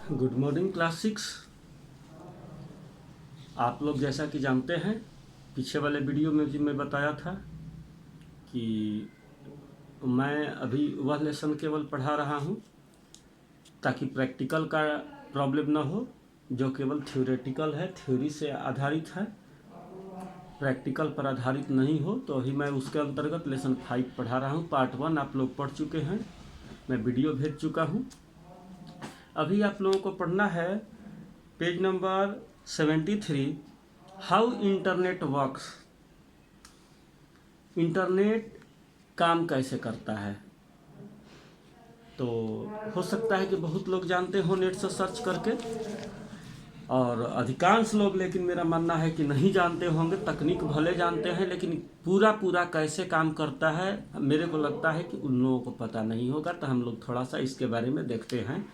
Good morning class 6। आप लोग जैसा कि जानते हैं, पीछे वाले वीडियो में भी मैं बताया था कि मैं अभी वह लेसन केवल पढ़ा रहा हूं ताकि प्रैक्टिकल का प्रॉब्लम ना हो। जो केवल थ्योरेटिकल है, थ्योरी से आधारित है, प्रैक्टिकल पर आधारित नहीं हो, तो अभी मैं उसके अंतर्गत लेसन 5 पढ़ा रहा हूँ। पार्ट 1 आप लोग पढ़ चुके हैं, मैं वीडियो भेज चुका हूँ। अभी आप लोगों को पढ़ना है page number 73, how internet works. Internet काम कैसे करता है। तो हो सकता है कि बहुत लोग जानते हो नेट से सर्च करके, और अधिकांश लोग, लेकिन मेरा मानना है कि नहीं जानते होंगे। तकनीक भले जानते हैं, लेकिन पूरा कैसे काम करता है मेरे को लगता है कि उन लोगों को पता नहीं होगा। तो हम लोग थोड़ा सा इसके बारे में देखते हैं,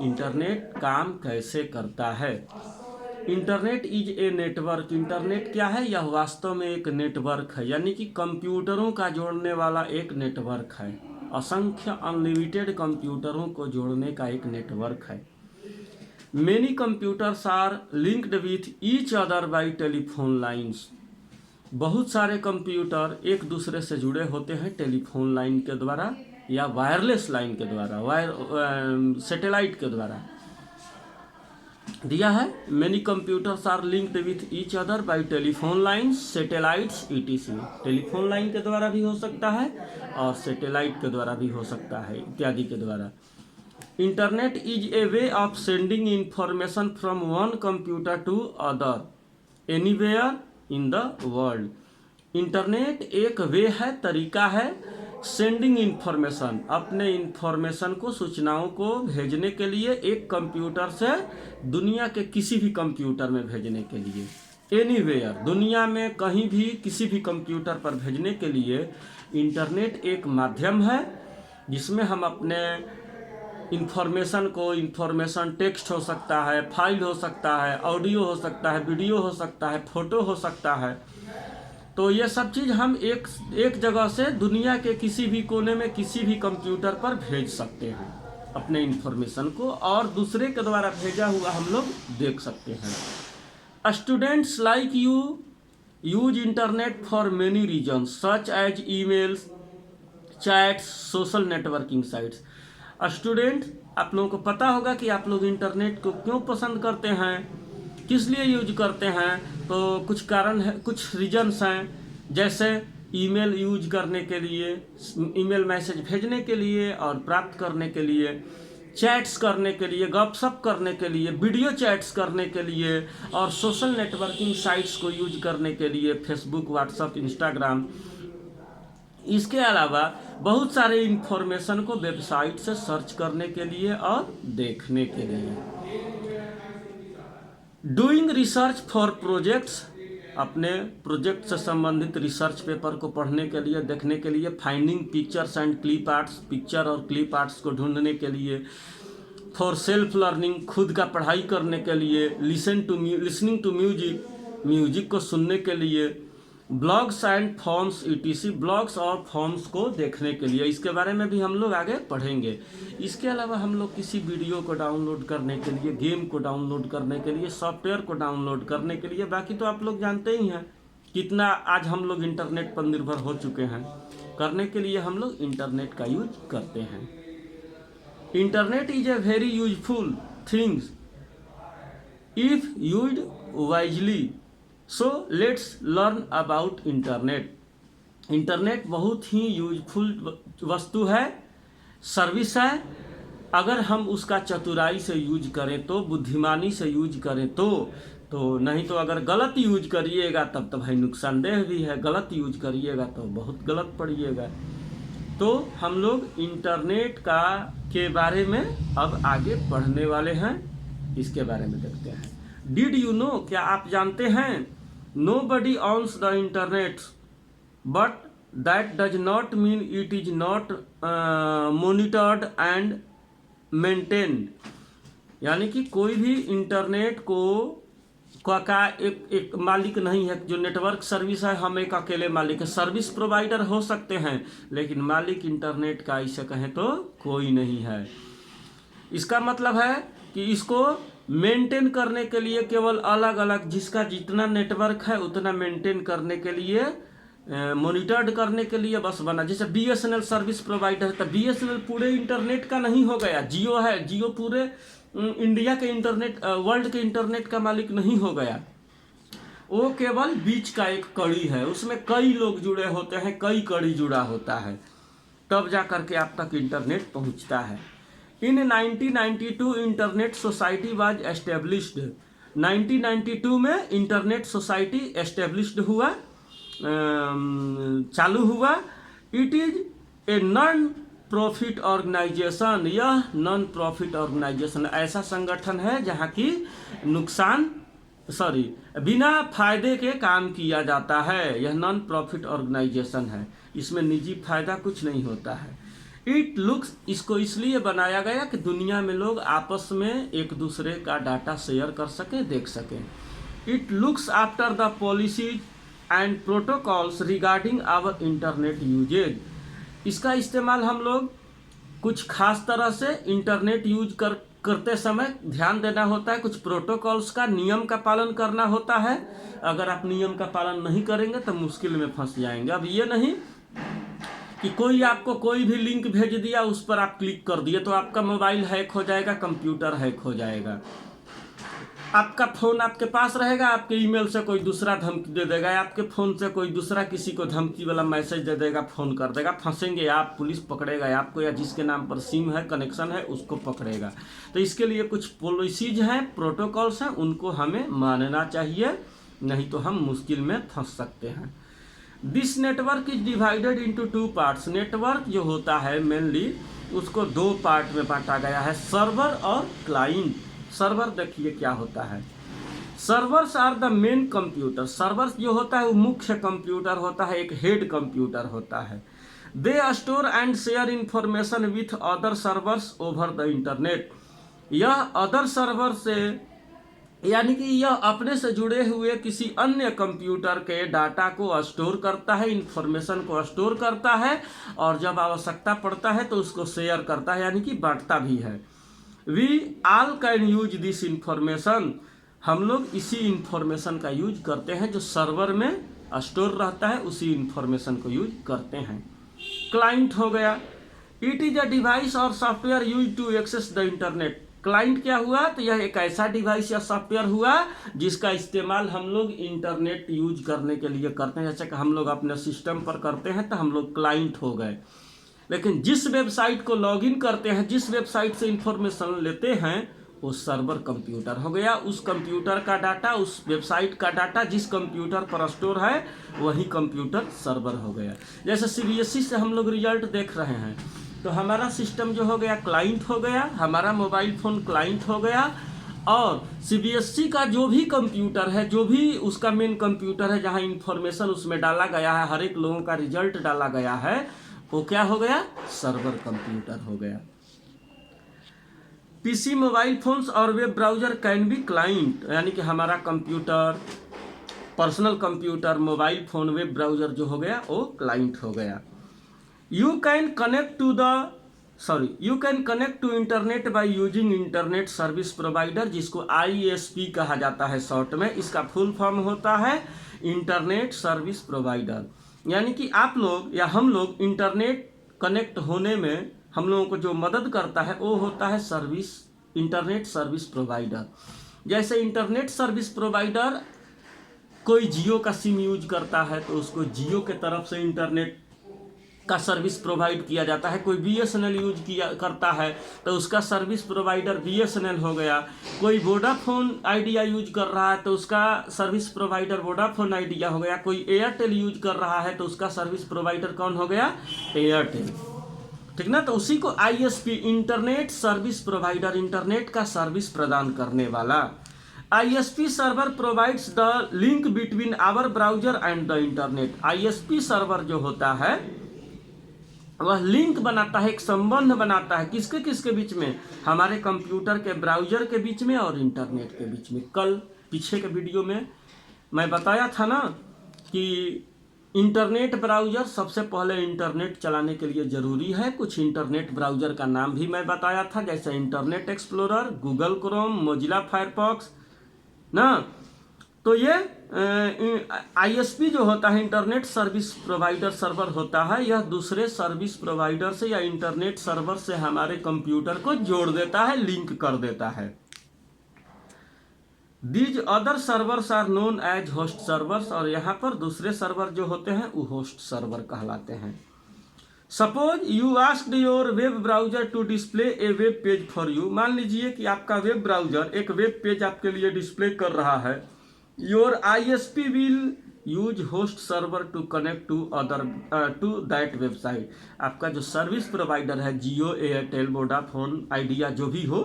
इंटरनेट काम कैसे करता है। Internet is a network. Internet क्या है? यह वास्तव में एक नेटवर्क है, यानी कि कंप्यूटरों का जोड़ने वाला एक नेटवर्क है। असंख्य अनलिमिटेड कंप्यूटरों को जोड़ने का एक नेटवर्क है। Many computers are linked with each other by telephone lines. बहुत सारे कंप्यूटर एक दूसरे से जुड़े होते हैं टेलीफोन लाइन के द्वारा या वायरलेस लाइन के द्वारा, सैटेलाइट के द्वारा। दिया है many computers are linked with each other by telephone lines, satellites ETC. Telephone line के द्वारा भी हो सकता है और सैटेलाइट के द्वारा भी हो सकता है, इत्यादि के द्वारा। Internet is a way of sending information from one computer to other anywhere in the world. Internet एक वे है, तरीका है, सेंडिंग इंफॉर्मेशन, अपने इंफॉर्मेशन को, सूचनाओं को भेजने के लिए एक कंप्यूटर से दुनिया के किसी भी कंप्यूटर में भेजने के लिए। एनीवेयर, दुनिया में कहीं भी किसी भी कंप्यूटर पर भेजने के लिए इंटरनेट एक माध्यम है जिसमें हम अपने इंफॉर्मेशन को, इंफॉर्मेशन टेक्स्ट हो सकता है, फाइल हो सकता है, ऑडियो हो सकता है, वीडियो हो सकता है, फोटो हो सकता है। तो ये सब चीज़ हम एक जगह से दुनिया के किसी भी कोने में किसी भी कंप्यूटर पर भेज सकते हैं अपने इंफॉर्मेशन को, और दूसरे के द्वारा भेजा हुआ हम लोग देख सकते हैं। Students like you use internet for many reasons such as emails, chats, social networking sites. Student, आप लोगों को पता होगा कि आप लोग इंटरनेट को क्यों पसंद करते हैं, किस लिए यूज करते हैं। तो कुछ कारण है, कुछ रीजन्स हैं, जैसे ईमेल यूज करने के लिए, ईमेल मैसेज भेजने के लिए और प्राप्त करने के लिए, चैट्स करने के लिए, गपशप करने के लिए, वीडियो चैट्स करने के लिए, और सोशल नेटवर्किंग साइट्स को यूज करने के लिए, फेसबुक, व्हाट्सएप, इंस्टाग्राम। इसके अलावा बहुत सारे इंफॉर्मेशन को वेबसाइट से सर्च करने के लिए और देखने के लिए। डूइंग रिसर्च फॉर प्रोजेक्ट्स, अपने प्रोजेक्ट से संबंधित रिसर्च पेपर को पढ़ने के लिए, देखने के लिए। Finding pictures and clip arts, picture और क्लिप आर्ट्स को ढूंढने के लिए। फॉर सेल्फ लर्निंग, खुद का पढ़ाई करने के लिए। लिसनिंग टू म्यूजिक, म्यूजिक को सुनने के लिए। Blogs and forms etc, blogs और फॉर्म्स को देखने के लिए। इसके बारे में भी हम लोग आगे पढ़ेंगे। इसके अलावा हम लोग किसी वीडियो को डाउनलोड करने के लिए, गेम को डाउनलोड करने के लिए, सॉफ्टवेयर को डाउनलोड करने के लिए, बाकी तो आप लोग जानते ही हैं कितना आज हम लोग इंटरनेट पर निर्भर हो चुके हैं। करने के लिए हम लोग इंटरनेट का यूज करते हैं। Internet is a very useful things if used wisely. So let's learn about internet. Internet बहुत ही यूजफुल वस्तु है, सर्विस है। अगर हम उसका चतुराई से यूज करें तो, बुद्धिमानी से यूज करें तो नहीं तो अगर गलत यूज करिएगा तब तो भाई नुकसानदेह भी है, गलत यूज करिएगा तो बहुत गलत पड़िएगा। तो हम लोग इंटरनेट के बारे में अब आगे पढ़ने वाले हैं, इसके बारे में देखते हैं। डिड यू नो, क्या आप जानते हैं? Nobody owns the internet, but that does not mean it is not monitored and maintained। यानी कि कोई भी इंटरनेट को का एक मालिक नहीं है। जो नेटवर्क सर्विस है, हम एक अकेले मालिक है। सर्विस प्रोवाइडर हो सकते हैं, लेकिन मालिक इंटरनेट का इसे कहें तो कोई नहीं है। इसका मतलब है कि इसको मेंटेन करने के लिए केवल अलग अलग जिसका जितना नेटवर्क है उतना मेंटेन करने के लिए, मॉनिटर्ड करने के लिए बस बना। जैसे बीएसएनएल सर्विस प्रोवाइडर है, तो बीएसएनएल पूरे इंटरनेट का नहीं हो गया। जियो है, जियो पूरे इंडिया के इंटरनेट, वर्ल्ड के इंटरनेट का मालिक नहीं हो गया। वो केवल बीच का एक कड़ी है, उसमें कई लोग जुड़े होते हैं, कई कड़ी जुड़ा होता है, तब जा करके आप तक इंटरनेट पहुंचता है। In 1992 internet society was established. 1992 में इंटरनेट सोसाइटी एस्टेब्लिश्ड हुआ, चालू हुआ। It is a non profit organisation. यह नॉन प्रॉफिट ऑर्गेनाइजेशन ऐसा संगठन है जहाँ की बिना फायदे के काम किया जाता है। यह नॉन प्रॉफिट ऑर्गेनाइजेशन है, इसमें निजी फायदा कुछ नहीं होता है। इट लुक्स, इसको इसलिए बनाया गया कि दुनिया में लोग आपस में एक दूसरे का डाटा शेयर कर सके, देख सकें। It looks after the policies and protocols regarding our internet usage. इसका इस्तेमाल हम लोग कुछ खास तरह से इंटरनेट यूज करते समय ध्यान देना होता है। कुछ प्रोटोकॉल्स का, नियम का पालन करना होता है। अगर आप नियम का पालन नहीं करेंगे तो मुश्किल में फंस जाएंगे। अब ये नहीं कि कोई आपको कोई भी लिंक भेज दिया, उस पर आप क्लिक कर दिए तो आपका मोबाइल हैक हो जाएगा, कंप्यूटर हैक हो जाएगा। आपका फ़ोन आपके पास रहेगा, आपके ईमेल से कोई दूसरा धमकी दे देगा, आपके फ़ोन से कोई दूसरा किसी को धमकी वाला मैसेज दे देगा, फ़ोन कर देगा, फंसेंगे आप, पुलिस पकड़ेगा आपको, या जिसके नाम पर सिम है, कनेक्शन है, उसको पकड़ेगा। तो इसके लिए कुछ पॉलिसीज हैं, प्रोटोकॉल्स हैं, उनको हमें मानना चाहिए, नहीं तो हम मुश्किल में फंस सकते हैं। This network is divided into 2 parts. Network जो होता है मेनली उसको 2 पार्ट में बांटा गया है, सर्वर और क्लाइंट। सर्वर देखिए क्या होता है। Servers are the main computer. Servers जो होता है वो मुख्य कंप्यूटर होता है, एक हेड कंप्यूटर होता है। They store and share information with other servers over the internet. यह अदर सर्वर से, यानी कि यह अपने से जुड़े हुए किसी अन्य कंप्यूटर के डाटा को स्टोर करता है, इंफॉर्मेशन को स्टोर करता है, और जब आवश्यकता पड़ता है तो उसको शेयर करता है, यानी कि बांटता भी है। We all can use this information. हम लोग इसी इंफॉर्मेशन का यूज करते हैं जो सर्वर में स्टोर रहता है, उसी इंफॉर्मेशन को यूज करते हैं। क्लाइंट हो गया, इट इज अ डिवाइस और software use to access the internet. Client क्या हुआ, तो यह एक ऐसा डिवाइस या सॉफ्टवेयर हुआ जिसका इस्तेमाल हम लोग इंटरनेट यूज करने के लिए करते हैं। जैसे कि हम लोग अपने सिस्टम पर करते हैं तो हम लोग क्लाइंट हो गए। लेकिन जिस वेबसाइट को लॉगिन करते हैं, जिस वेबसाइट से इंफॉर्मेशन लेते हैं, वो सर्वर कंप्यूटर हो गया। उस कंप्यूटर का डाटा, उस वेबसाइट का डाटा जिस कंप्यूटर पर स्टोर है वही कंप्यूटर सर्वर हो गया। जैसे सीबीएसई से हम लोग रिजल्ट देख रहे हैं, तो हमारा सिस्टम जो हो गया क्लाइंट हो गया, हमारा मोबाइल फ़ोन क्लाइंट हो गया, और सीबीएसई का जो भी कंप्यूटर है, जो भी उसका मेन कंप्यूटर है जहाँ इंफॉर्मेशन उसमें डाला गया है, हर एक लोगों का रिजल्ट डाला गया है, वो क्या हो गया, सर्वर कंप्यूटर हो गया। पीसी, मोबाइल फोन्स और web browser can be client, यानी कि हमारा computer, personal computer, mobile phone, web browser जो हो गया वो क्लाइंट हो गया। You can connect to internet by using internet service provider, जिसको ISP कहा जाता है शॉर्ट में। इसका फुल फॉर्म होता है इंटरनेट सर्विस प्रोवाइडर। यानी कि आप लोग या हम लोग इंटरनेट कनेक्ट होने में हम लोगों को जो मदद करता है वो होता है इंटरनेट सर्विस प्रोवाइडर। जैसे इंटरनेट सर्विस प्रोवाइडर कोई जियो का सिम यूज करता है तो उसको जियो के तरफ से इंटरनेट का सर्विस प्रोवाइड किया जाता है। कोई BSNL यूज करता है तो उसका सर्विस प्रोवाइडर BSNL हो गया। कोई वोडाफोन आइडिया यूज कर रहा है तो उसका सर्विस प्रोवाइडर वोडाफोन आइडिया हो गया। कोई एयरटेल यूज कर रहा है तो उसका सर्विस प्रोवाइडर कौन हो गया, एयरटेल। ठीक ना, तो उसी को ISP, internet service provider, internet का सर्विस प्रदान करने वाला। ISP server provides the link between our browser and the internet. ISP server जो होता है वह लिंक बनाता है, एक संबंध बनाता है, किसके किसके बीच में, हमारे कंप्यूटर के ब्राउजर के बीच में और इंटरनेट के बीच में। कल पीछे के वीडियो में मैं बताया था ना कि इंटरनेट ब्राउज़र सबसे पहले इंटरनेट चलाने के लिए ज़रूरी है। कुछ इंटरनेट ब्राउज़र का नाम भी मैं बताया था, जैसे internet explorer, Google Chrome, Mozilla Firefox ना। तो ये आईएसपी जो होता है, इंटरनेट सर्विस प्रोवाइडर सर्वर होता है, यह दूसरे सर्विस प्रोवाइडर से या इंटरनेट सर्वर से हमारे कंप्यूटर को जोड़ देता है, लिंक कर देता है। These other servers are known as host servers, और यहाँ पर दूसरे सर्वर जो होते हैं वो होस्ट सर्वर कहलाते हैं। Suppose you asked your web browser to display a web page for you. मान लीजिए कि आपका वेब ब्राउजर एक वेब पेज आपके लिए डिस्प्ले कर रहा है। Your ISP will use host server to connect to that website. आपका जो सर्विस प्रोवाइडर है, जियो, एयरटेल, वोडाफोन, आइडिया, जो भी हो,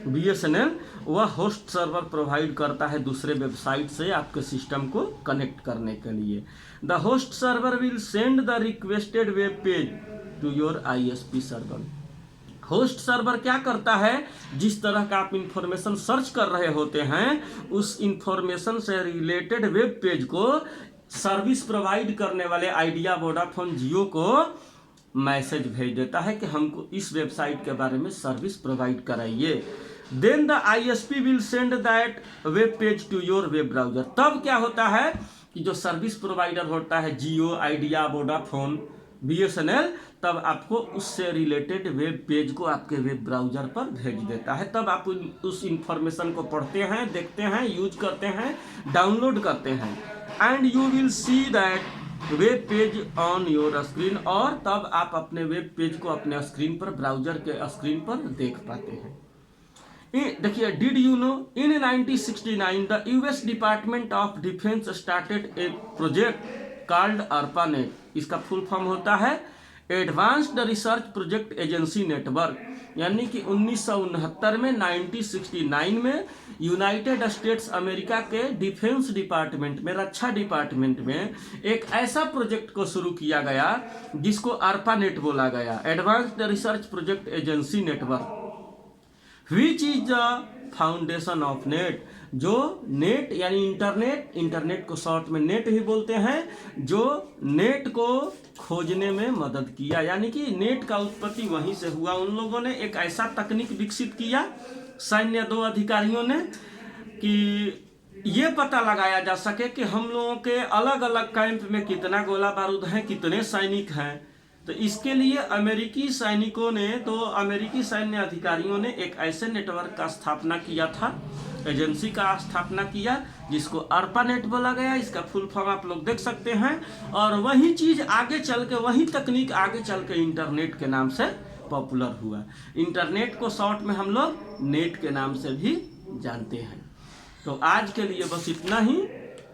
BSNL, वह होस्ट सर्वर प्रोवाइड करता है दूसरे वेबसाइट से आपके सिस्टम को कनेक्ट करने के लिए। The host server will send the requested web page to your ISP server. Host server क्या करता है, जिस तरह का आप इंफॉर्मेशन सर्च कर रहे होते हैं, उस इंफॉर्मेशन से रिलेटेड वेब पेज को सर्विस प्रोवाइड करने वाले आइडिया, वोडाफोन, जियो को मैसेज भेज देता है कि हमको इस वेबसाइट के बारे में सर्विस प्रोवाइड कराइए। Then the ISP will send that web page to your web browser. तब क्या होता है कि जो सर्विस प्रोवाइडर होता है, जियो, आइडिया, वोडाफोन, BSNL, तब आपको उससे रिलेटेड वेब पेज को आपके वेब ब्राउजर पर भेज देता है। तब आप उस इंफॉर्मेशन को पढ़ते हैं, देखते हैं, यूज करते हैं, डाउनलोड करते हैं, and you will see that web page on your screen, और तब आप अपने वेब पेज को अपने स्क्रीन पर, ब्राउजर के स्क्रीन पर देख पाते हैं। देखिए, did you know in 1969 the US department of defence started A project called ARPANET। इसका फुल फॉर्म होता है advanced research project agency network. यानी कि 1969 में, 1969 में यूनाइटेड स्टेट्स अमेरिका के डिफेंस डिपार्टमेंट में, रक्षा डिपार्टमेंट में एक ऐसा प्रोजेक्ट को शुरू किया गया जिसको ARPANET बोला गया, advanced research project agency network, which is the foundation of net. जो नेट यानी इंटरनेट को शॉर्ट में नेट भी बोलते हैं, जो नेट को खोजने में मदद किया। यानी कि नेट का उत्पत्ति वहीं से हुआ। उन लोगों ने एक ऐसा तकनीक विकसित किया, सैन्य 2 अधिकारियों ने, कि ये पता लगाया जा सके कि हम लोगों के अलग अलग कैंप में कितना गोला बारूद है, कितने सैनिक हैं। तो इसके लिए अमेरिकी सैनिकों ने, तो अमेरिकी सैन्य अधिकारियों ने एक ऐसे नेटवर्क का स्थापना किया था, एजेंसी का स्थापना किया, जिसको ARPANET बोला गया। इसका फुल फॉर्म आप लोग देख सकते हैं। और वही चीज आगे चल के, वही तकनीक आगे चल के इंटरनेट के नाम से पॉपुलर हुआ। इंटरनेट को शॉर्ट में हम लोग नेट के नाम से भी जानते हैं। तो आज के लिए बस इतना ही।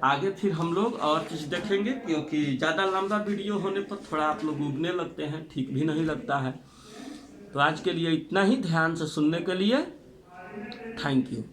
आगे फिर हम लोग और चीज़ देखेंगे, क्योंकि ज़्यादा लंबा वीडियो होने पर थोड़ा आप लोग उबने लगते हैं, ठीक भी नहीं लगता है। तो आज के लिए इतना ही। ध्यान से सुनने के लिए थैंक यू।